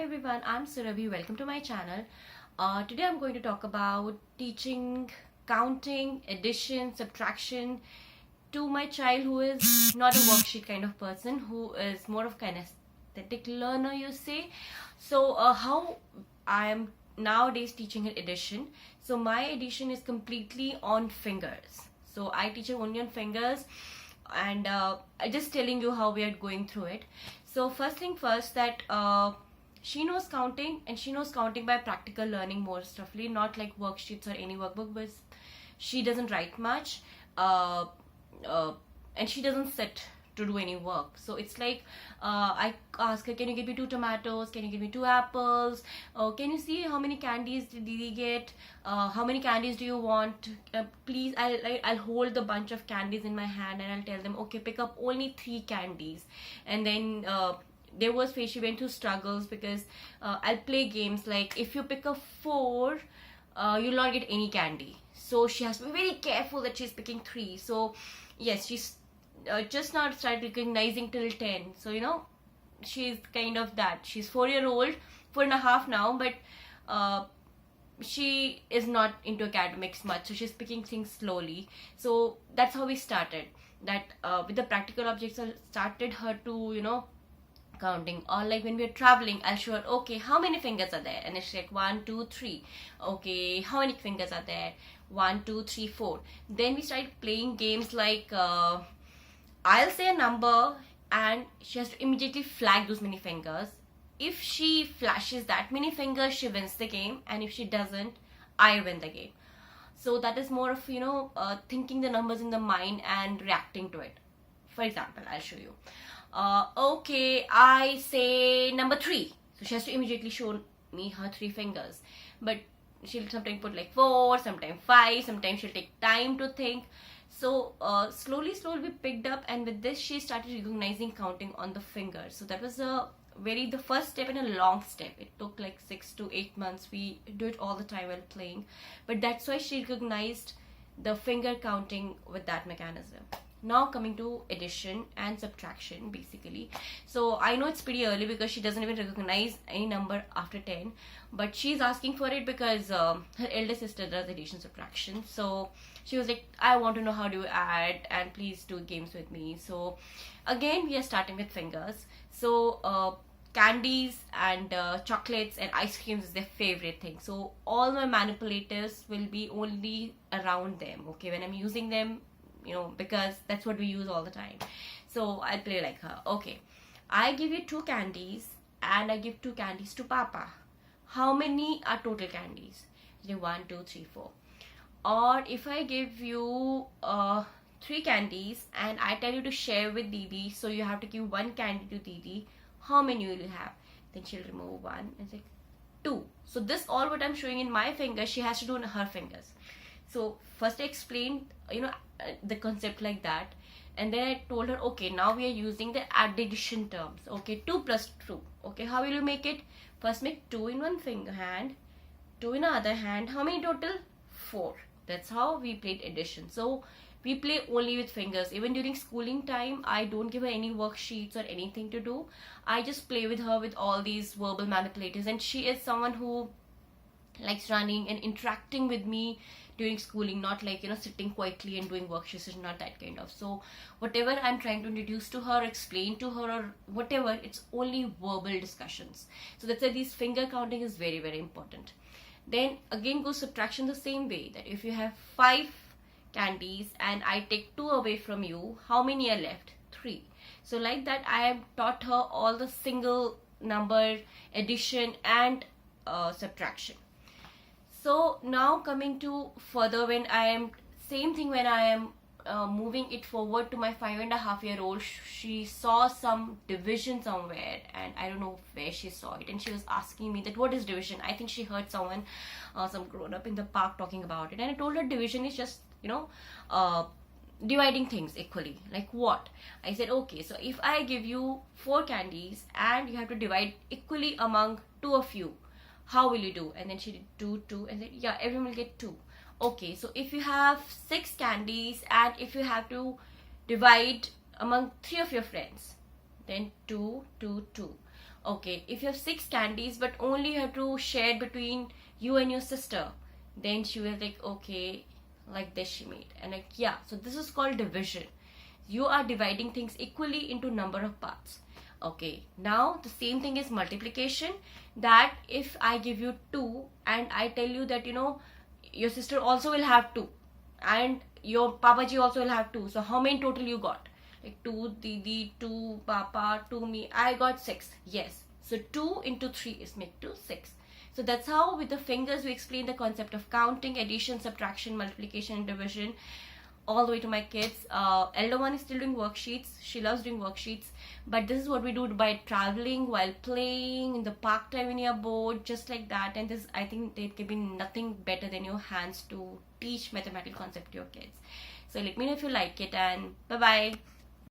Hi everyone, I'm Surabhi. Welcome to my channel. Today I'm going to talk about teaching counting, addition, subtraction to my child who is not a worksheet kind of person, who is more of kinesthetic learner, you say. So, how I am nowadays teaching an addition. So, my addition is completely on fingers. So, I teach her only on fingers, and I'm just telling you how we are going through it. So, first thing first, that she knows counting, and she knows counting by practical learning most roughly, not like worksheets or any workbook, but she doesn't write much. Uh, uh, and she doesn't sit to do any work. So it's like, I ask her, can you give me 2 tomatoes, can you give me 2 apples, can you see how many candies did Didi get, how many candies do you want, please. I'll hold the bunch of candies in my hand, and I'll tell them, okay, pick up only 3 candies. And then there was phase she went through struggles, because I'll play games like, if you pick up 4, you'll not get any candy. So she has to be very careful that she's picking 3. So yes, she's just not started recognizing till 10. So she's kind of that. She's 4-year old, 4.5 now, but she is not into academics much, so she's picking things slowly. So that's how we started. That with the practical objects, I started her to counting. Or like when we're traveling, I'll show her, okay, how many fingers are there, and it's like 1 2 3. Okay, how many fingers are there? 1 2 3 4. Then we started playing games like, I'll say a number, and she has to immediately flag those many fingers. If she flashes that many fingers, she wins the game, and if she doesn't, I win the game. So that is more of thinking the numbers in the mind and reacting to it. For example, I'll show you. Okay, I say number 3. So she has to immediately show me her 3 fingers. But she'll sometimes put like 4, sometimes 5, sometimes she'll take time to think. So slowly we picked up, and with this she started recognizing counting on the fingers. So that was the first step in a long step. It took like 6 to 8 months. We do it all the time while playing, but that's why she recognized the finger counting with that mechanism. Now coming to addition and subtraction, basically. So I know it's pretty early because she doesn't even recognize any number after 10, but she's asking for it because her elder sister does addition subtraction. So she was like, I want to know how do you add, and please do games with me. So again, we are starting with fingers. So candies and chocolates and ice creams is their favorite thing. So all my manipulators will be only around them, okay, when I'm using them, because that's what we use all the time. So I'll play like her. Okay, I give you 2 candies, and I give 2 candies to Papa. How many are total candies? 1 2 3 4. Or if I give you 3 candies, and I tell you to share with Didi, so you have to give 1 candy to Didi, how many will you have? Then she'll remove 1 and say 2. So this all what I'm showing in my fingers, she has to do in her fingers. So first I explained the concept like that, and then I told her, okay, now we are using the addition terms. Okay, 2 plus 2. Okay, how will you make it? First make 2 in one finger hand, 2 in the other hand. How many total? 4. That's how we played addition. So we play only with fingers. Even during schooling time, I don't give her any worksheets or anything to do. I just play with her with all these verbal manipulators, and she is someone who likes running and interacting with me during schooling, not like sitting quietly and doing worksheets. Is not that kind of. So whatever I'm trying to introduce to her, explain to her, or whatever, it's only verbal discussions. So that's why these finger counting is very, very important. Then again goes subtraction the same way, that if you have 5 candies and I take 2 away from you, how many are left? 3. So like that, I have taught her all the single number addition and subtraction. So now coming to further, when I am same thing, when I am moving it forward to my 5.5-year-old, she saw some division somewhere, and I don't know where she saw it, and she was asking me that what is division. I think she heard someone, some grown up in the park talking about it, and I told her division is just dividing things equally. Like what? I said, okay, so if I give you 4 candies and you have to divide equally among 2 of you, how will you do? And then she did 2 2 and said, yeah, everyone will get 2. Okay, so if you have 6 candies and if you have to divide among 3 of your friends, then 2 2 2. Okay, if you have 6 candies but only you have to share between you and your sister, then she will like, okay, like this she made. And like, yeah, so this is called division. You are dividing things equally into number of parts. Okay, now the same thing is multiplication. That if I give you 2 and I tell you that, your sister also will have 2, and your papaji also will have 2, so how many total you got? Like 2 didi, 2 papa, 2 me, I got 6. Yes, so 2 into 3 is make to 6. So that's how with the fingers we explain the concept of counting, addition, subtraction, multiplication, and division, all the way to my kids. Elder one is still doing worksheets. She loves doing worksheets. But this is what we do by traveling, while playing, in the park time when you're bored, just like that. And this, I think there can be nothing better than your hands to teach mathematical concept to your kids. So let me know if you like it, and bye-bye.